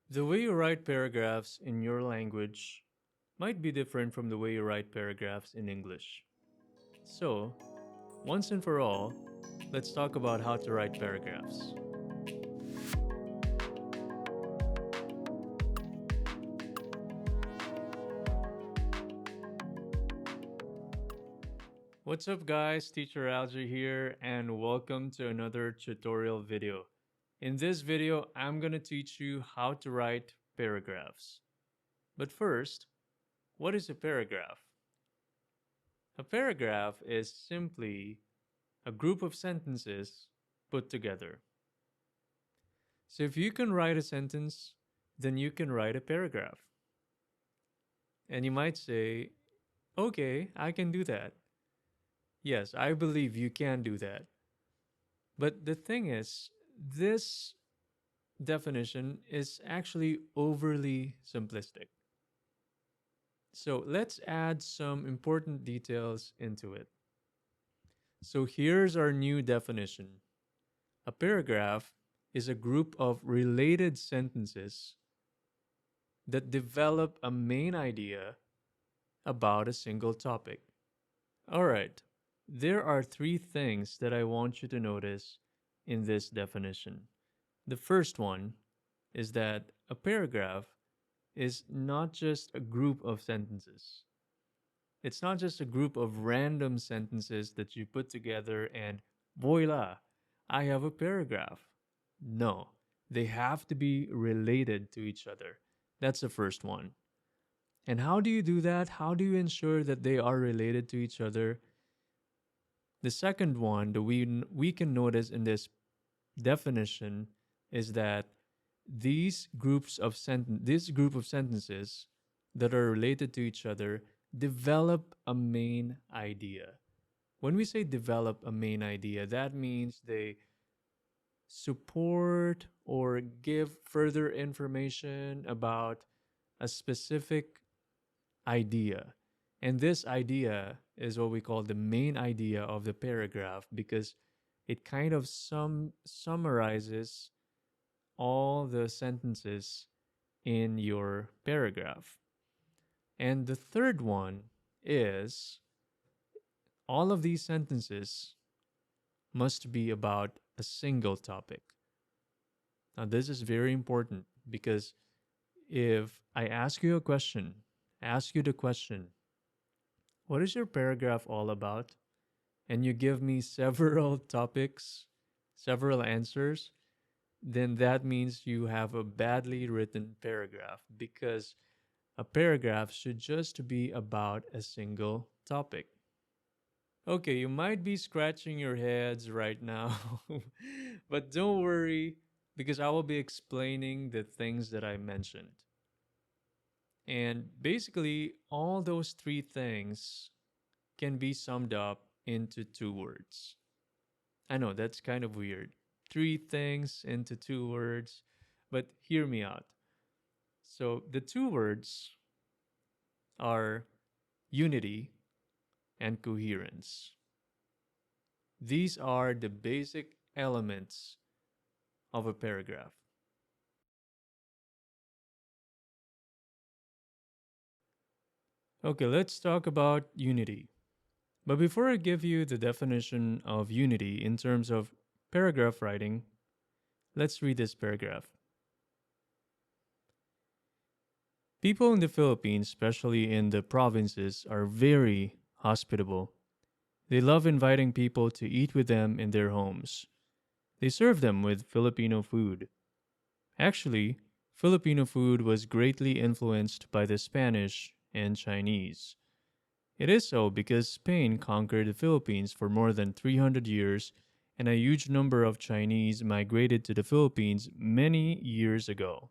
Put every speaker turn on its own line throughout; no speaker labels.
The way you write paragraphs in your language might be different from the way you write paragraphs in English. So, once and for all, let's talk about how to write paragraphs. What's up guys, Teacher Alger here and welcome to another tutorial video. In this video, I'm going to teach you how to write paragraphs. But first, what is a paragraph? A paragraph is simply a group of sentences put together. So if you can write a sentence, then you can write a paragraph. And you might say, okay, I can do that. Yes, I believe you can do that. But the thing is, this definition is actually overly simplistic. So let's add some important details into it. So here's our new definition. A paragraph is a group of related sentences that develop a main idea about a single topic. All right, there are three things that I want you to notice in this definition. The first one is that a paragraph is not just a group of sentences. It's not just a group of random sentences that you put together and voila, I have a paragraph. No, they have to be related to each other. That's the first one. And how do you do that? How do you ensure that they are related to each other? The second one that we can notice in this definition is that this group of sentences that are related to each other develop a main idea. When we say develop a main idea, that means they support or give further information about a specific idea. And this idea is what we call the main idea of the paragraph because it kind of summarizes all the sentences in your paragraph. And the third one is all of these sentences must be about a single topic. Now, this is very important because if I ask you the question, what is your paragraph all about? And you give me several topics, several answers, then that means you have a badly written paragraph because a paragraph should just be about a single topic. Okay, you might be scratching your heads right now, but don't worry because I will be explaining the things that I mentioned. And basically, all those three things can be summed up into two words. I know that's kind of weird. Three things into two words, but hear me out. So the two words are unity and coherence. These are the basic elements of a paragraph. Okay, let's talk about unity. But before I give you the definition of unity in terms of paragraph writing, let's read this paragraph. People in the Philippines, especially in the provinces, are very hospitable. They love inviting people to eat with them in their homes. They serve them with Filipino food. Actually, Filipino food was greatly influenced by the Spanish and Chinese. It is so because Spain conquered the Philippines for more than 300 years, and a huge number of Chinese migrated to the Philippines many years ago.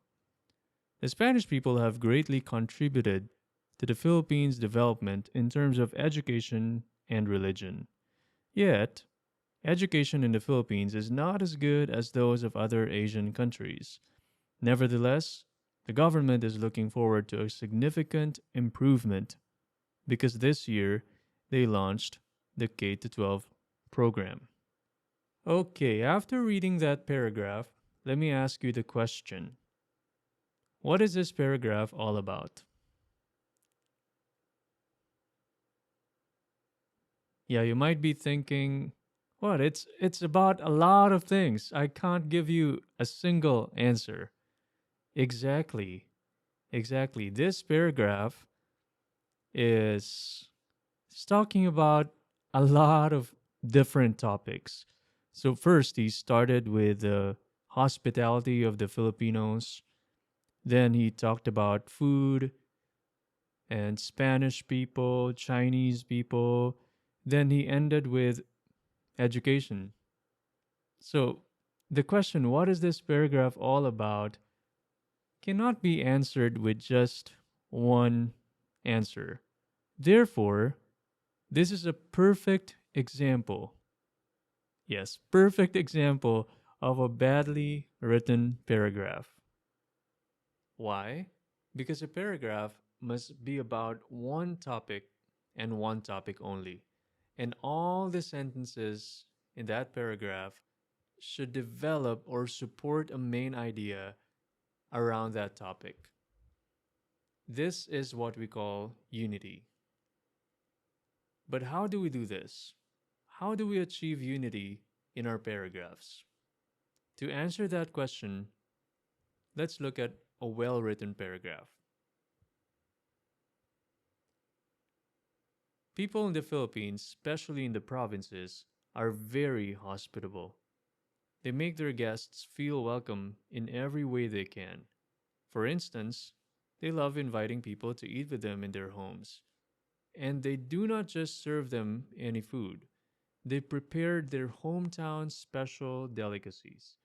The Spanish people have greatly contributed to the Philippines' development in terms of education and religion. Yet, education in the Philippines is not as good as those of other Asian countries. Nevertheless, the government is looking forward to a significant improvement because this year they launched the K 12 program. Okay, after reading that paragraph, let me ask you the question. What is this paragraph all about? Yeah, you might be thinking, what? It's about a lot of things. I can't give you a single answer. Exactly. Exactly. This paragraph is it's talking about a lot of different topics. So first he started with the hospitality of the Filipinos. Then he talked about food and Spanish people, Chinese people. Then he ended with education. So the question, what is this paragraph all about, cannot be answered with just one answer. Therefore, this is a perfect example. Yes, perfect example of a badly written paragraph. Why? Because a paragraph must be about one topic and one topic only. And all the sentences in that paragraph should develop or support a main idea around that topic. This is what we call unity. But how do we do this? How do we achieve unity in our paragraphs? To answer that question, let's look at a well written paragraph. People in the Philippines, especially in the provinces, are very hospitable. They make their guests feel welcome in every way they can. For instance, they love inviting people to eat with them in their homes. And they do not just serve them any food, they prepare their hometown special delicacies.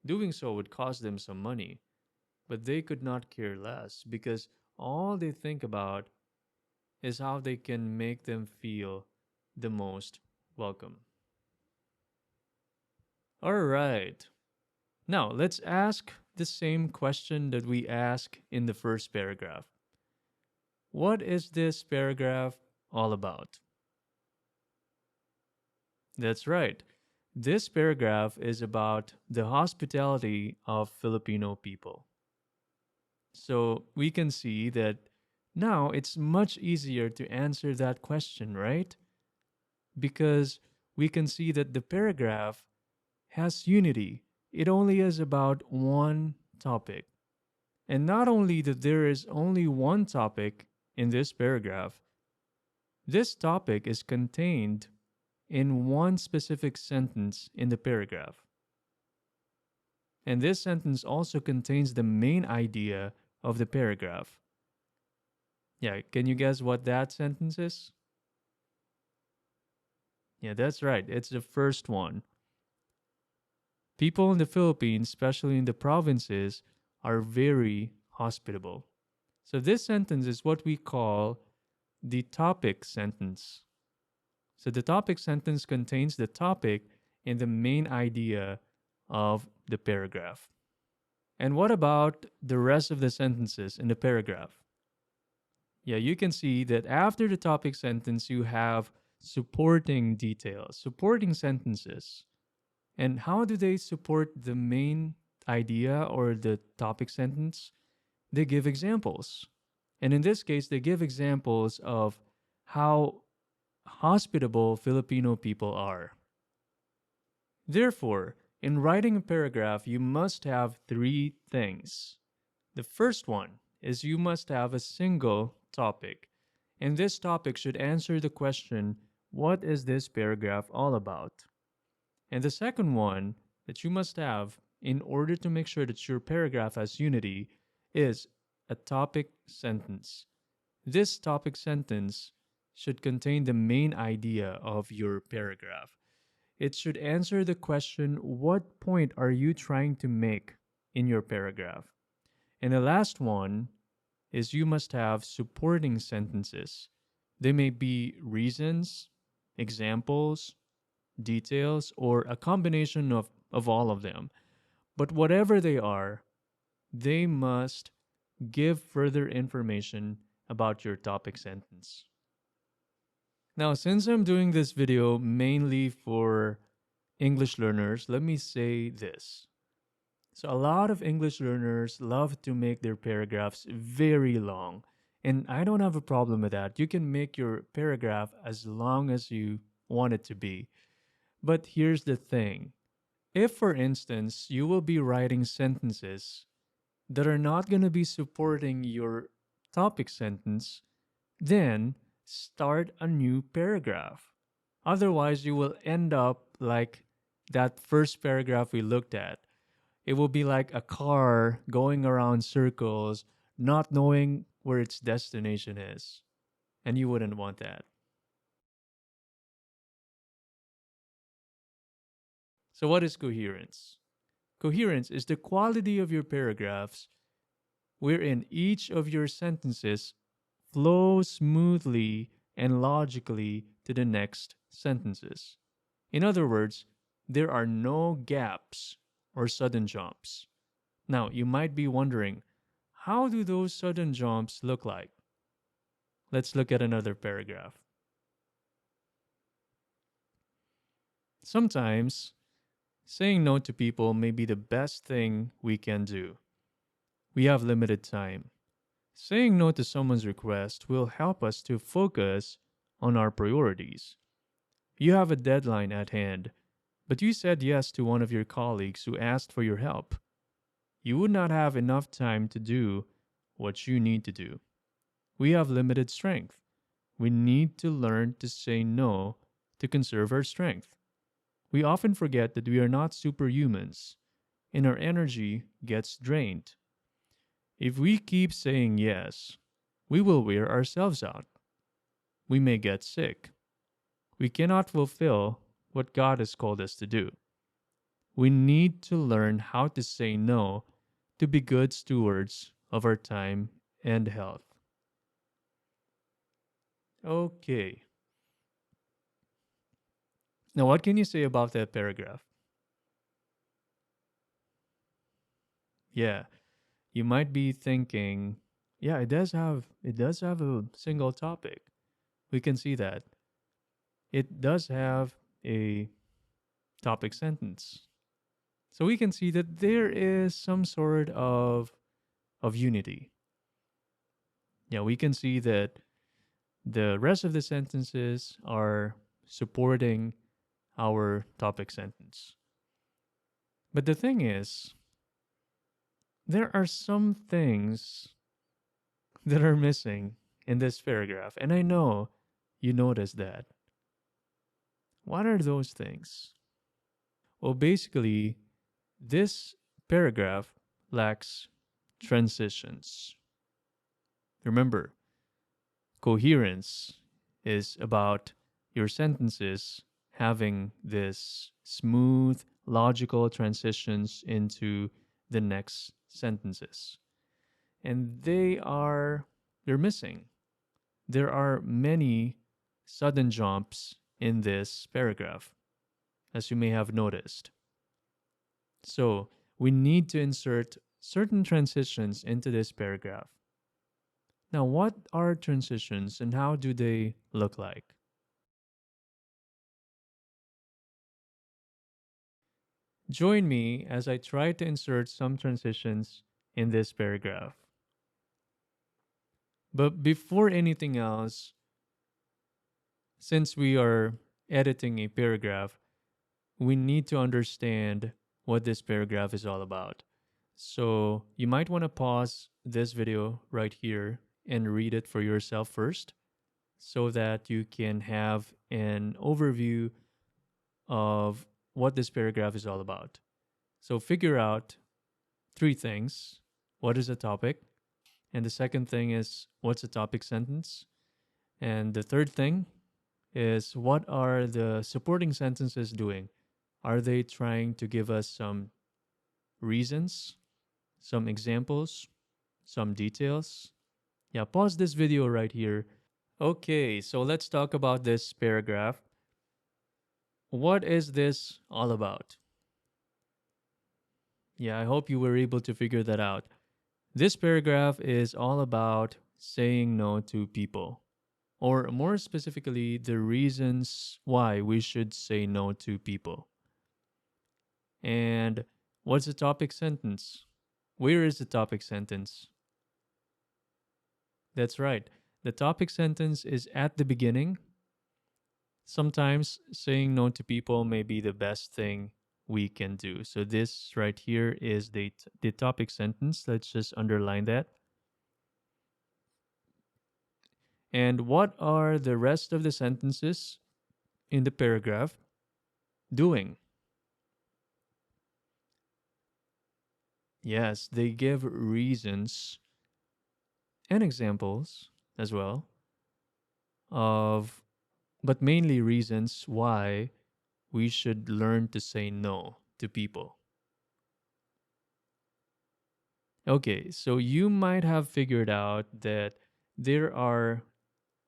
Doing so would cost them some money, but they could not care less because all they think about is how they can make them feel the most welcome. All right. Now, let's ask the same question that we ask in the first paragraph. What is this paragraph all about? That's right. This paragraph is about the hospitality of Filipino people. So we can see that now it's much easier to answer that question, right? Because we can see that the paragraph has unity. It only is about one topic. And not only that there is only one topic in this paragraph, this topic is contained in one specific sentence in the paragraph. And this sentence also contains the main idea of the paragraph. Yeah, can you guess what that sentence is? Yeah, that's right. It's the first one. People in the Philippines, especially in the provinces, are very hospitable. So this sentence is what we call the topic sentence. So the topic sentence contains the topic and the main idea of the paragraph. And what about the rest of the sentences in the paragraph? Yeah, you can see that after the topic sentence, you have supporting details, supporting sentences. And how do they support the main idea or the topic sentence? They give examples. And in this case, they give examples of how hospitable Filipino people are. Therefore, in writing a paragraph, you must have three things. The first one is you must have a single topic. And this topic should answer the question, what is this paragraph all about? And the second one that you must have in order to make sure that your paragraph has unity is a topic sentence. This topic sentence should contain the main idea of your paragraph. It should answer the question, what point are you trying to make in your paragraph? And the last one is you must have supporting sentences. They may be reasons, examples, details, or a combination of all of them. But whatever they are, they must give further information about your topic sentence. Now, since I'm doing this video mainly for English learners, let me say this. So, a lot of English learners love to make their paragraphs very long. And I don't have a problem with that. You can make your paragraph as long as you want it to be. But here's the thing, if, for instance, you will be writing sentences that are not going to be supporting your topic sentence, then start a new paragraph. Otherwise, you will end up like that first paragraph we looked at. It will be like a car going around circles, not knowing where its destination is. And you wouldn't want that. So, what is coherence? Coherence is the quality of your paragraphs wherein each of your sentences flow smoothly and logically to the next sentences. In other words, there are no gaps or sudden jumps. Now, you might be wondering, how do those sudden jumps look like? Let's look at another paragraph. Sometimes, saying no to people may be the best thing we can do. We have limited time. Saying no to someone's request will help us to focus on our priorities. You have a deadline at hand, but you said yes to one of your colleagues who asked for your help. You would not have enough time to do what you need to do. We have limited strength. We need to learn to say no to conserve our strength. We often forget that we are not superhumans and our energy gets drained. If we keep saying yes, we will wear ourselves out. We may get sick. We cannot fulfill what God has called us to do. We need to learn how to say no to be good stewards of our time and health. Okay. Now, what can you say about that paragraph? Yeah, you might be thinking, yeah, it does have a single topic. We can see that. It does have a topic sentence. So we can see that there is some sort of unity. Yeah, we can see that the rest of the sentences are supporting our topic sentence. But the thing is, there are some things that are missing in this paragraph, and I know you noticed that. What are those things? Well, basically, this paragraph lacks transitions. Remember, coherence is about your sentences having this smooth, logical transitions into the next sentences. And they're missing. There are many sudden jumps in this paragraph, as you may have noticed. So, we need to insert certain transitions into this paragraph. Now, what are transitions and how do they look like? Join me as I try to insert some transitions in this paragraph. But before anything else, since we are editing a paragraph, we need to understand what this paragraph is all about. So you might want to pause this video right here and read it for yourself first so that you can have an overview of what this paragraph is all about. So figure out three things. What is a topic? And the second thing is, what's a topic sentence? And the third thing is, what are the supporting sentences doing? Are they trying to give us some reasons, some examples, some details? Yeah, pause this video right here. Okay, so let's talk about this paragraph. What is this all about? Yeah, I hope you were able to figure that out. This paragraph is all about saying no to people, or more specifically, the reasons why we should say no to people. And What's the topic sentence? Where is the topic sentence? That's right. The topic sentence is at the beginning. Sometimes saying no to people may be the best thing we can do. So this right here is the topic sentence. Let's just underline that. And what are the rest of the sentences in the paragraph doing? Yes, they give reasons and examples as well of, but mainly reasons why we should learn to say no to people. Okay, so you might have figured out that there are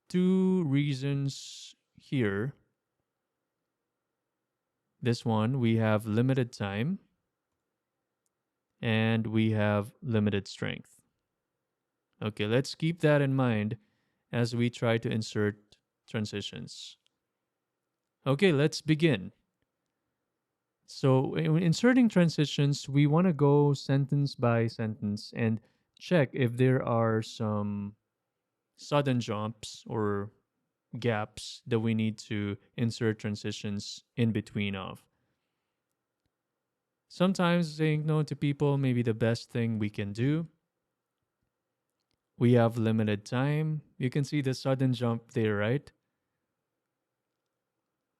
two reasons here. This one, we have limited time and we have limited strength. Okay, let's keep that in mind as we try to insert transitions. Okay, let's begin. So, in inserting transitions, we want to go sentence by sentence and check if there are some sudden jumps or gaps that we need to insert transitions in between of. Sometimes saying no to people may be the best thing we can do. We have limited time. You can see the sudden jump there, right?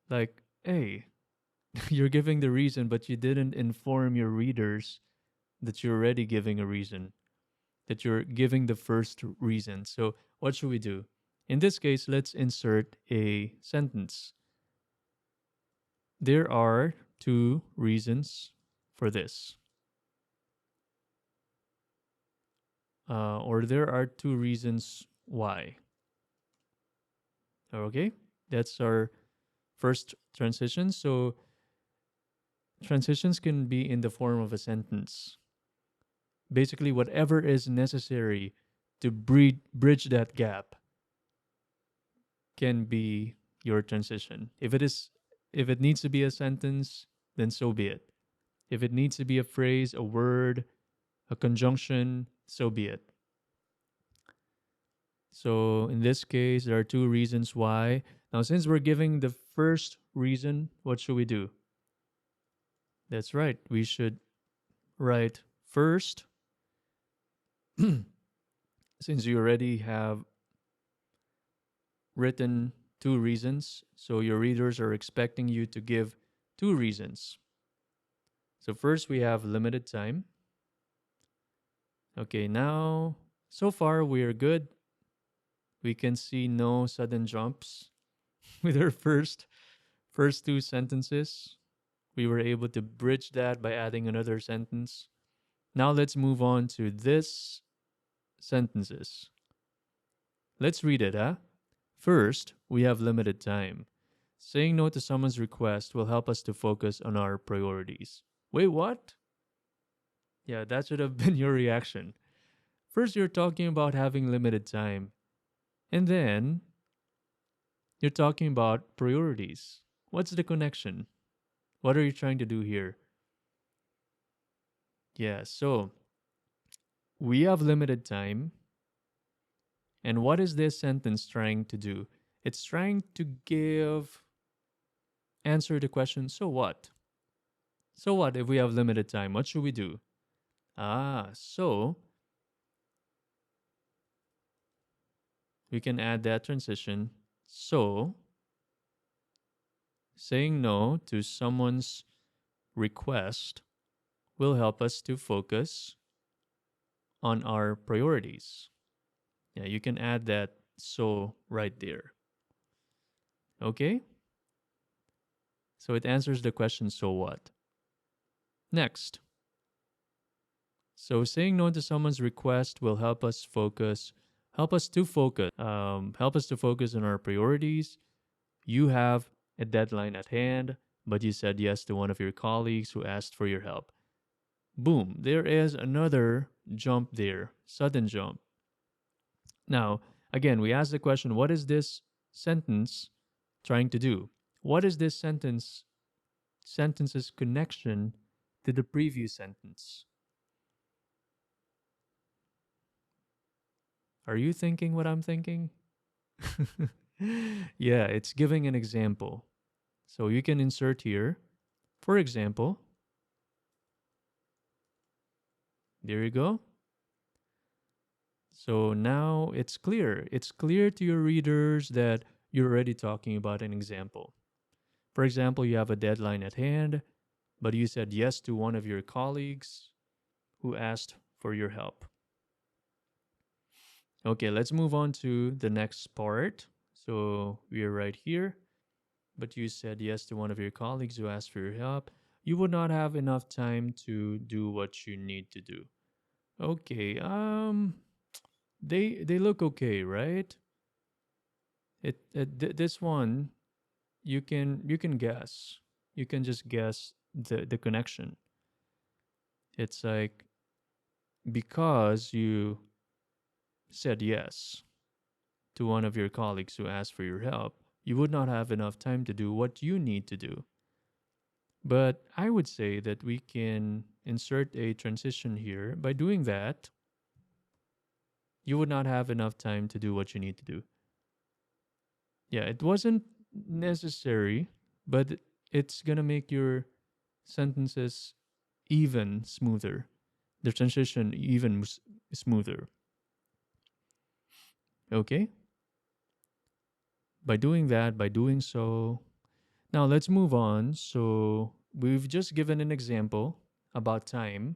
Like, hey, you're giving the reason, but you didn't inform your readers that you're already giving a reason, that you're giving the first reason. So, what should we do? In this case, let's insert a sentence. There are two reasons for this. Or there are two reasons why. Okay, that's our first transition. So transitions can be in the form of a sentence. Basically, whatever is necessary to bridge that gap can be your transition. If it needs to be a sentence, then so be it. If it needs to be a phrase, a word, a conjunction, so be it. So in this case, there are two reasons why. Now, since we're giving the first reason, what should we do? That's right. We should write first, since you already have written two reasons. So your readers are expecting you to give two reasons. So first, we have limited time. Okay, now, so far we are good. We can see no sudden jumps with our first two sentences. We were able to bridge that by adding another sentence. Now let's move on to this sentences. Let's read it, huh? First, we have limited time. Saying no to someone's request will help us to focus on our priorities. Wait, what? Yeah, that should have been your reaction. First, you're talking about having limited time, and then you're talking about priorities. What's the connection? What are you trying to do here? Yeah, so we have limited time. And what is this sentence trying to do? It's trying to answer the question, so what? So what if we have limited time? What should we do? So we can add that transition. So saying no to someone's request will help us to focus on our priorities. Yeah, you can add that so right there. Okay? So it answers the question, so what? Next. So saying no to someone's request will help us to focus on our priorities. You have a deadline at hand, but you said yes to one of your colleagues who asked for your help. Boom, there is another jump there, sudden jump. Now, again, we ask the question, what is this sentence trying to do? What is this sentence's connection to the previous sentence. Are you thinking what I'm thinking? Yeah, it's giving an example. So you can insert here. For example, there you go. So now it's clear. It's clear to your readers that you're already talking about an example. For example, you have a deadline at hand, but you said yes to one of your colleagues who asked for your help. Okay, let's move on to the next part. So we are right here, but you said yes to one of your colleagues who asked for your help. You would not have enough time to do what you need to do. Okay, they look okay, right? This one you can guess. You can just guess the connection. It's like because you said yes to one of your colleagues who asked for your help, you would not have enough time to do what you need to do. But I would say that we can insert a transition here. By doing that, you would not have enough time to do what you need to do. Yeah, it wasn't necessary, but it's going to make your sentences even smoother. The transition even smoother. Okay? By doing so, now let's move on. So we've just given an example about time,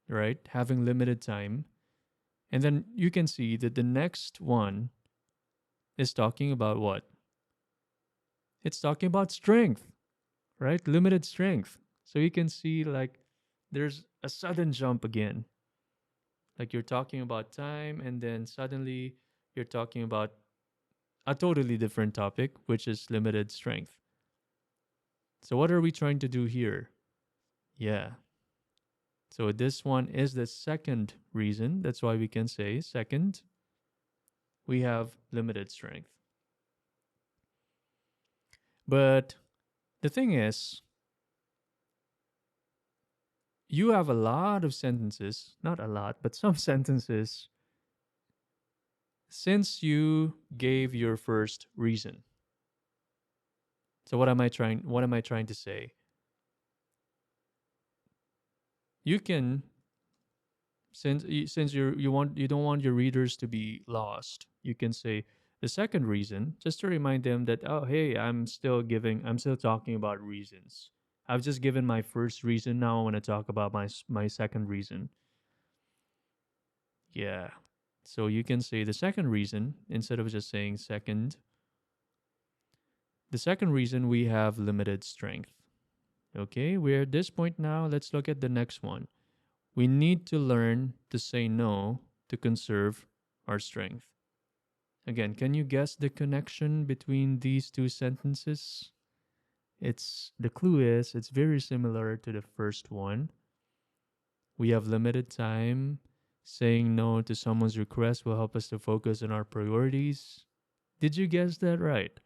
right? Having limited time. And then you can see that the next one is talking about what? It's talking about strength, right? Limited strength. So you can see like there's a sudden jump again. Like you're talking about time and then suddenly you're talking about a totally different topic, which is limited strength. So what are we trying to do here? Yeah. So this one is the second reason. That's why we can say second, we have limited strength. But the thing is, you have a lot of sentences, not a lot, but some sentences since you gave your first reason. So what am I trying to say? You can since you don't want your readers to be lost, you can say the second reason just to remind them that oh hey, I'm still talking about reasons. I've just given my first reason, now I want to talk about my second reason. Yeah. So you can say the second reason instead of just saying second. The second reason, we have limited strength. Okay, we're at this point now. Let's look at the next one. We need to learn to say no to conserve our strength. Again, can you guess the connection between these two sentences? The clue is it's very similar to the first one. We have limited time. Saying no to someone's request will help us to focus on our priorities. Did you guess that right?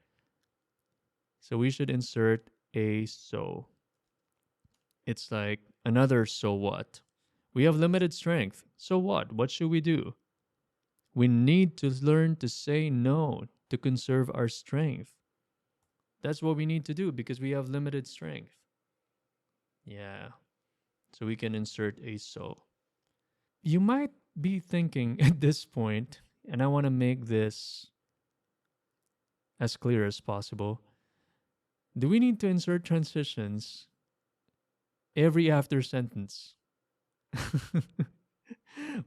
So we should insert a so. It's like another so what. We have limited strength. So what? What should we do? We need to learn to say no to conserve our strength. That's what we need to do because we have limited strength. Yeah. So we can insert a so. You might be thinking at this point, and I want to make this as clear as possible. Do we need to insert transitions every after sentence?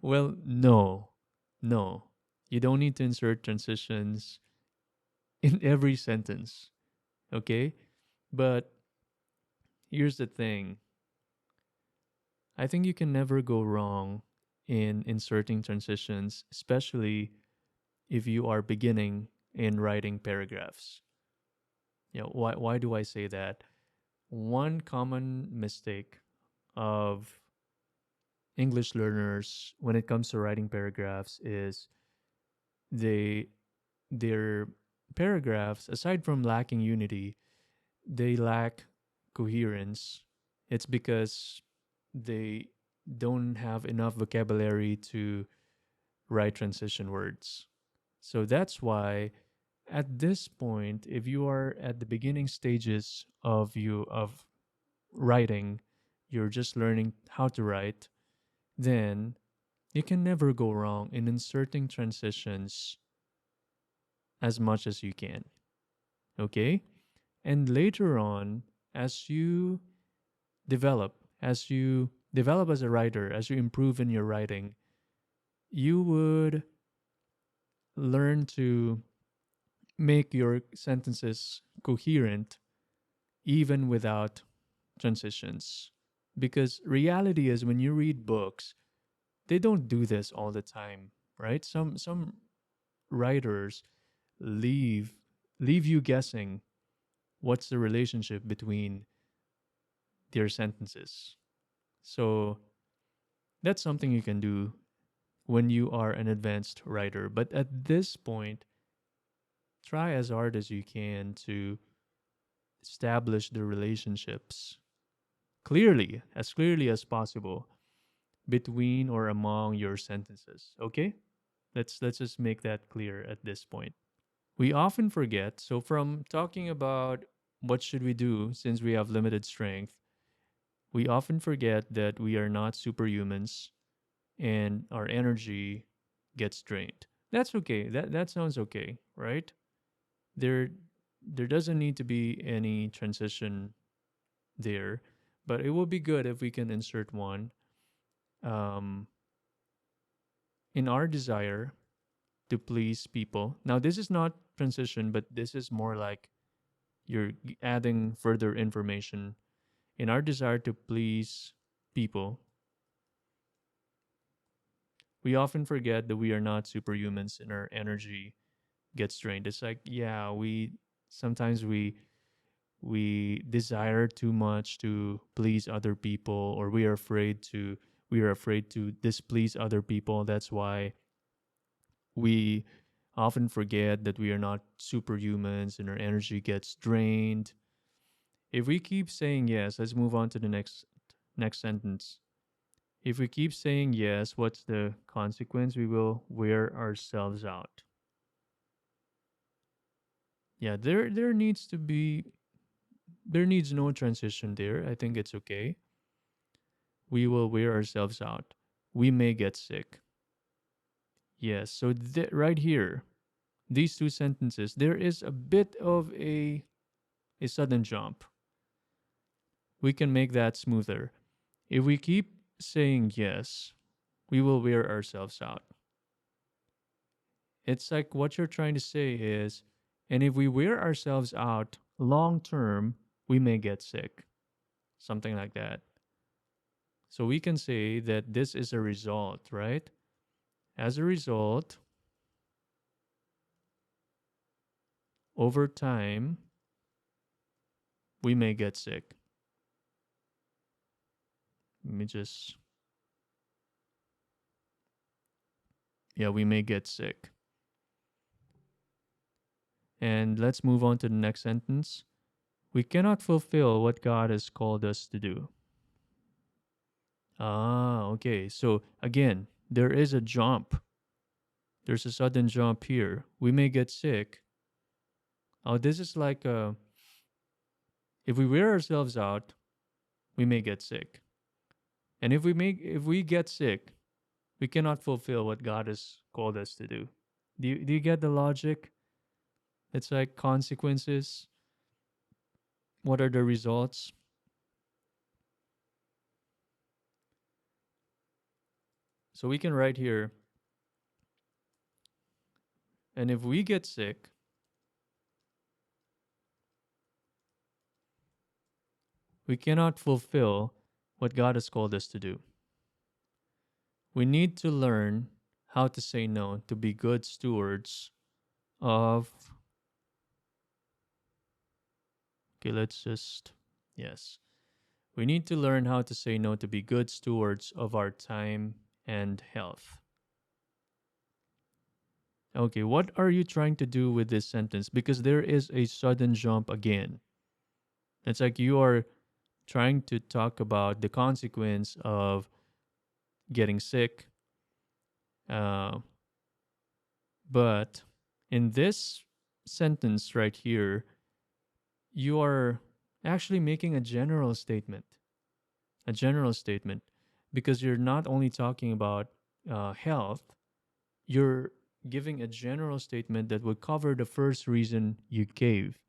Well, no. No. You don't need to insert transitions in every sentence. Okay? But here's the thing. I think you can never go wrong in inserting transitions, especially if you are beginning in writing paragraphs. Why do I say that? One common mistake of English learners when it comes to writing paragraphs is they their paragraphs, aside from lacking unity, they lack coherence. It's because they don't have enough vocabulary to write transition words. So that's why at this point, if you are at the beginning stages of writing, you're just learning how to write, then you can never go wrong in inserting transitions as much as you can. Okay? And later on, as you develop, as you develop as a writer, as you improve in your writing, you would learn to make your sentences coherent even without transitions. Because reality is when you read books, they don't do this all the time, right? Some writers leave leave you guessing what's the relationship between their sentences. So that's something you can do when you are an advanced writer. But at this point, try as hard as you can to establish the relationships clearly as possible between or among your sentences. Okay? Let's just make that clear at this point. We often forget, so from talking about what should we do since we have limited strength, we often forget that we are not superhumans and our energy gets drained. That's okay. That sounds okay, right? There there doesn't need to be any transition there, but it would be good if we can insert one. Um, in our desire to please people. Now, this is not transition, but this is more like you're adding further information. In our desire to please people, we often forget that we are not superhumans and our energy gets drained. It's like, yeah, we sometimes we desire too much to please other people, or we are afraid to displease other people. That's why we often forget that we are not superhumans and our energy gets drained. If we keep saying yes, let's move on to the next sentence. If we keep saying yes, what's the consequence? We will wear ourselves out. Yeah, there needs no transition there. I think it's okay. We will wear ourselves out. We may get sick. Yes, so right here, these two sentences, there is a bit of a sudden jump. We can make that smoother. If we keep saying yes, we will wear ourselves out. It's like what you're trying to say is, and if we wear ourselves out long term, we may get sick. Something like that. So we can say that this is a result, right? As a result, over time, we may get sick. Let me just, yeah, we may get sick. And let's move on to the next sentence. We cannot fulfill what God has called us to do. Ah, okay. So again, there is a jump. There's a sudden jump here. We may get sick. Oh, this is like if we wear ourselves out, we may get sick. And if we get sick, we cannot fulfill what God has called us to do. Do you get the logic? It's like consequences. What are the results? So we can write here, and if we get sick, we cannot fulfill what God has called us to do. We need to learn how to say no to be good stewards of. Okay, let's just. Yes. We need to learn how to say no to be good stewards of our time and health. Okay, what are you trying to do with this sentence? Because there is a sudden jump again. It's like you are trying to talk about the consequence of getting sick. Uh, but in this sentence right here, you are actually making a general statement, because you're not only talking about health, you're giving a general statement that would cover the first reason you gave.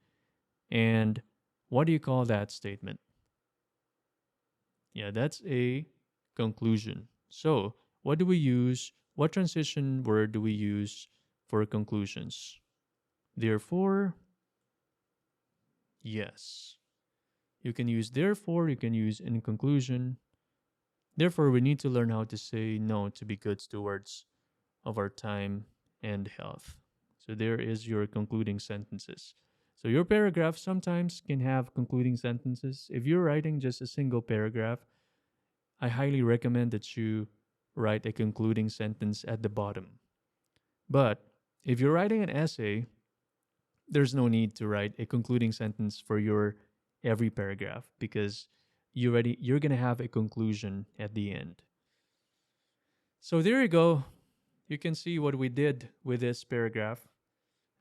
And what do you call that statement? Yeah, that's a conclusion. So, what do we use? What transition word do we use for conclusions? Therefore, yes. You can use therefore, you can use in conclusion. Therefore, we need to learn how to say no to be good stewards of our time and health. So, there is your concluding sentences. So, your paragraph sometimes can have concluding sentences. If you're writing just a single paragraph, I highly recommend that you write a concluding sentence at the bottom. But if you're writing an essay, there's no need to write a concluding sentence for your every paragraph, because you're going to have a conclusion at the end. So there you go. You can see what we did with this paragraph.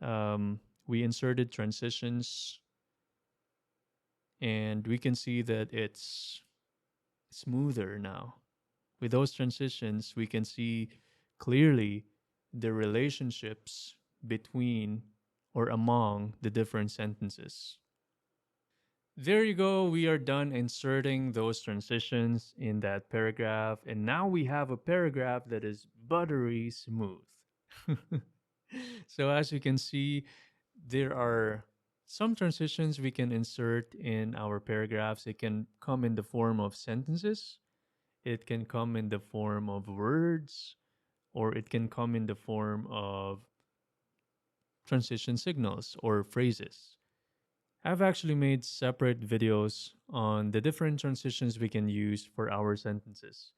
We inserted transitions, and we can see that it's smoother now. With those transitions, we can see clearly the relationships between or among the different sentences. There you go. We are done inserting those transitions in that paragraph. And now we have a paragraph that is buttery smooth. So, as you can see, there are some transitions we can insert in our paragraphs. It can come in the form of sentences, it can come in the form of words, or it can come in the form of transition signals or phrases. I've actually made separate videos on the different transitions we can use for our sentences.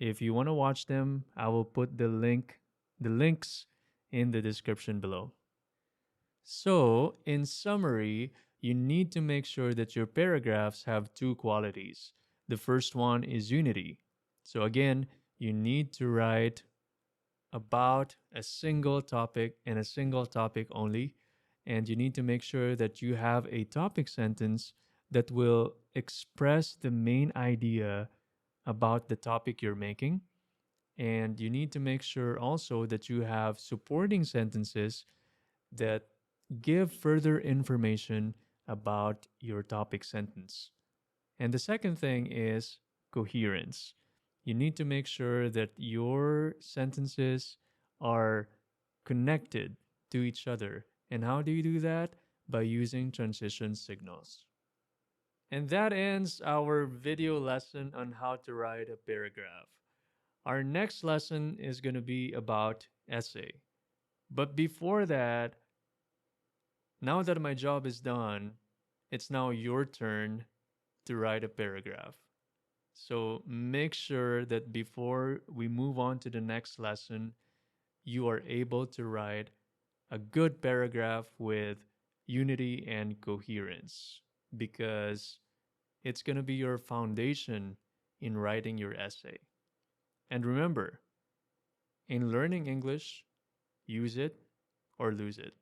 If you want to watch them, I will put the links in the description below. So, in summary, you need to make sure that your paragraphs have two qualities. The first one is unity. So, again, you need to write about a single topic and a single topic only. And you need to make sure that you have a topic sentence that will express the main idea about the topic you're making. And you need to make sure also that you have supporting sentences that give further information about your topic sentence. And the second thing is coherence. You need to make sure that your sentences are connected to each other. And how do you do that? By using transition signals. And that ends our video lesson on how to write a paragraph. Our next lesson is going to be about essay. But before that, now that my job is done, it's now your turn to write a paragraph. So make sure that before we move on to the next lesson, you are able to write a good paragraph with unity and coherence, because it's going to be your foundation in writing your essay. And remember, in learning English, use it or lose it.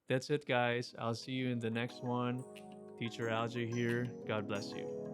That's it, guys. I'll see you in the next one. Teacher Algie here. God bless you.